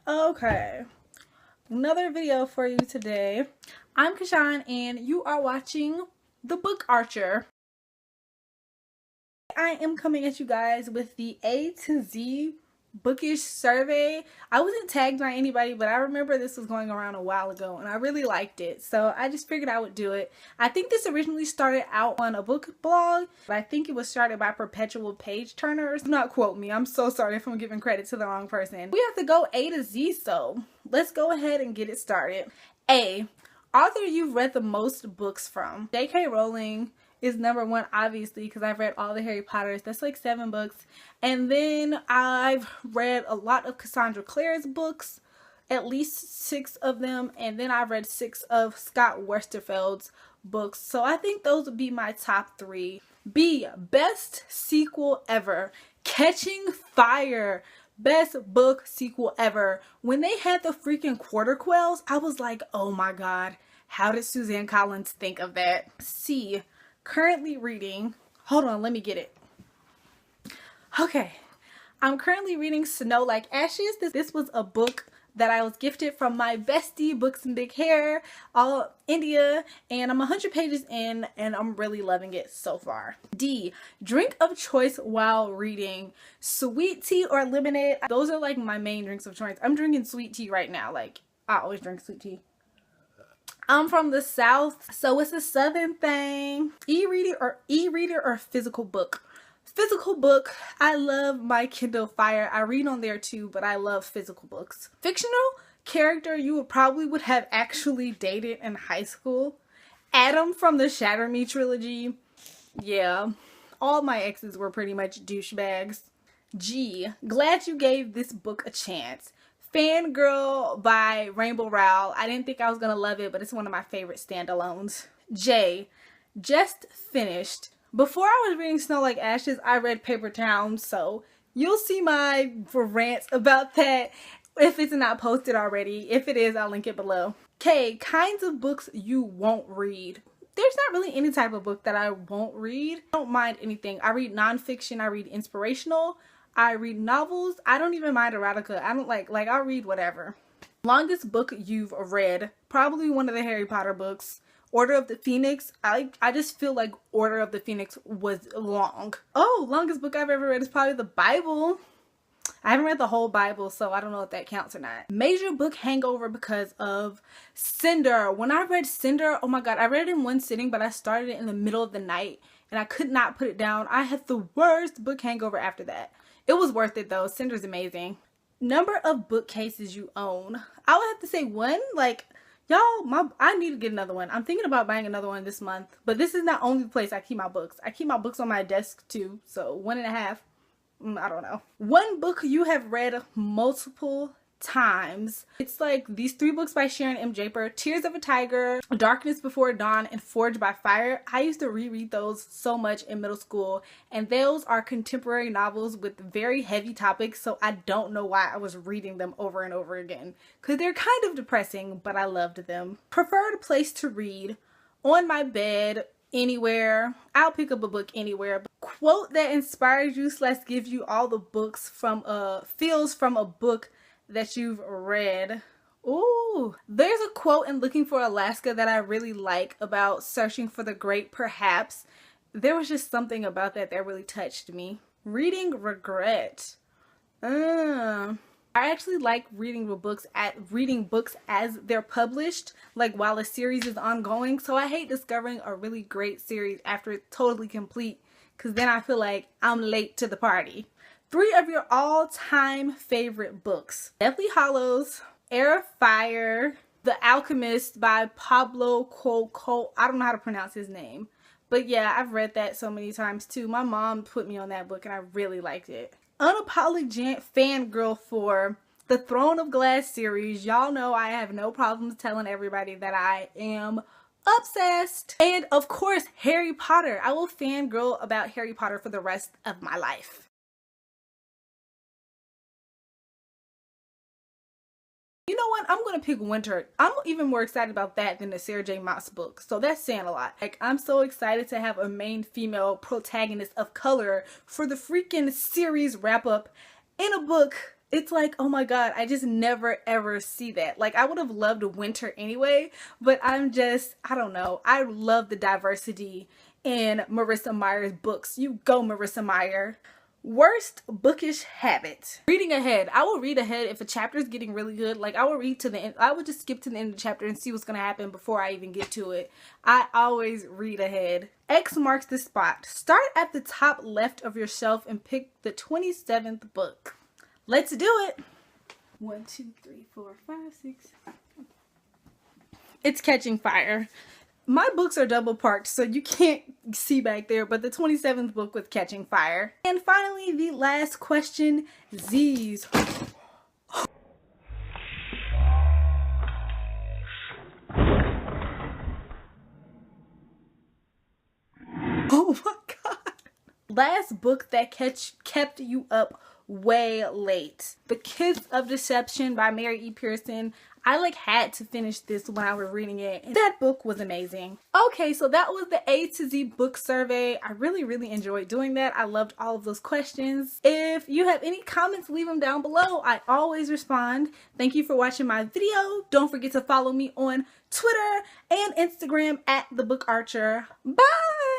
Okay, another video for you today. I'm Kashan and you are watching The Book Archer. I am coming at you guys with the A to Z Bookish survey. I wasn't tagged by anybody, but I remember this was going around a while ago and I really liked it, so I just figured I would do it. I think this originally started out on a book blog, but I think it was started by perpetual page turners. Do not quote me, I'm so sorry if I'm giving credit to the wrong person. We have to go A to Z, so let's go ahead and get it started. A, author you've read the most books from. J.K. Rowling is number one, obviously, because I've read all the Harry Potters. That's like 7 books. And then I've read a lot of Cassandra Clare's books, at least 6 of them. And then I've read 6 of Scott Westerfeld's books. So I think those would be my top 3. B, best sequel ever. Catching Fire. Best book sequel ever. When they had the freaking Quarter Quells, I was like, oh my god, how did Suzanne Collins think of that? C, currently reading, hold on, let me get it. Okay, I'm currently reading Snow Like Ashes. This was a book that I was gifted from my bestie, Books and Big Hair, all India, and I'm 100 pages in and I'm really loving it so far. D, drink of choice while reading. Sweet tea or lemonade. Those are like my main drinks of choice. I'm drinking sweet tea right now. Like, I always drink sweet tea. I'm from the South, so it's a Southern thing. E-reader or physical book? Physical book. I love my Kindle Fire. I read on there too, but I love physical books. Fictional character you would have actually dated in high school. Adam from the Shatter Me trilogy. Yeah, all my exes were pretty much douchebags. G, glad you gave this book a chance. Fangirl by Rainbow Rowell. I didn't think I was gonna love it, but it's one of my favorite standalones. J, just finished. Before I was reading Snow Like Ashes, I read Paper Towns, so you'll see my rant about that if it's not posted already. If it is, I'll link it below. K, kinds of books you won't read. There's not really any type of book that I won't read. I don't mind anything. I read nonfiction, I read inspirational, I read novels. I don't even mind erotica. I don't like I'll read whatever. Longest book you've read. Probably one of the Harry Potter books. Order of the Phoenix. I just feel like Order of the Phoenix was long. Oh, longest book I've ever read is probably the Bible. I haven't read the whole Bible, so I don't know if that counts or not. Major book hangover because of Cinder. When I read Cinder, oh my god, I read it in one sitting, but I started it in the middle of the night and I could not put it down. I had the worst book hangover after that. It was worth it though. Cinder's amazing. Number of bookcases you own. I would have to say 1. Like, y'all, I need to get another one. I'm thinking about buying another one this month. But this is not only the place I keep my books. I keep my books on my desk too. So 1.5. I don't know. 1 book you have read multiple times. It's like these 3 books by Sharon M. Draper: Tears of a Tiger, Darkness Before Dawn, and Forged by Fire. I used to reread those so much in middle school, and those are contemporary novels with very heavy topics, so I don't know why I was reading them over and over again, because they're kind of depressing, but I loved them. Preferred place to read: on my bed, anywhere. I'll pick up a book anywhere. Quote that inspires you / gives you all the books from feels from a book that you've read. Ooh, there's a quote in Looking for Alaska that I really like about searching for the great perhaps. There was just something about that really touched me. Reading regret. I actually like reading books as they're published, like while a series is ongoing. So I hate discovering a really great series after it's totally complete, because then I feel like I'm late to the party. 3 of your all-time favorite books. Deathly Hallows, Air of Fire, The Alchemist by Pablo Coelho. I don't know how to pronounce his name. But yeah, I've read that so many times too. My mom put me on that book and I really liked it. Unapologetic fangirl for the Throne of Glass series. Y'all know I have no problems telling everybody that I am obsessed. And of course, Harry Potter. I will fangirl about Harry Potter for the rest of my life. You know what? I'm going to pick Winter. I'm even more excited about that than the Sarah J. Maas book. So that's saying a lot. Like, I'm so excited to have a main female protagonist of color for the freaking series wrap up in a book It's like, oh my god, I just never ever see that. Like, I would have loved winter anyway, but I don't know. I love the diversity in Marissa Meyer's books. You go, Marissa Meyer. Worst bookish habit. Reading ahead. I will read ahead if a chapter is getting really good. Like, I will read to the end. I would just skip to the end of the chapter and see what's going to happen before I even get to it. I always read ahead. X marks the spot. Start at the top left of your shelf and pick the 27th book. Let's do it. 1, 2, 3, 4, 5, 6. It's Catching Fire. My books are double parked, so you can't see back there, but the 27th book with Catching Fire. And finally, the last question, Z's. Oh my god. Last book that kept you up way late. The Kids of Deception by Mary E. Pearson. I had to finish this when I was reading it. That book was amazing. Okay, so that was the A to Z book survey. I really enjoyed doing that. I loved all of those questions. If you have any comments, leave them down below. I always respond. Thank you for watching my video. Don't forget to follow me on Twitter and Instagram at theBookArcher. Bye!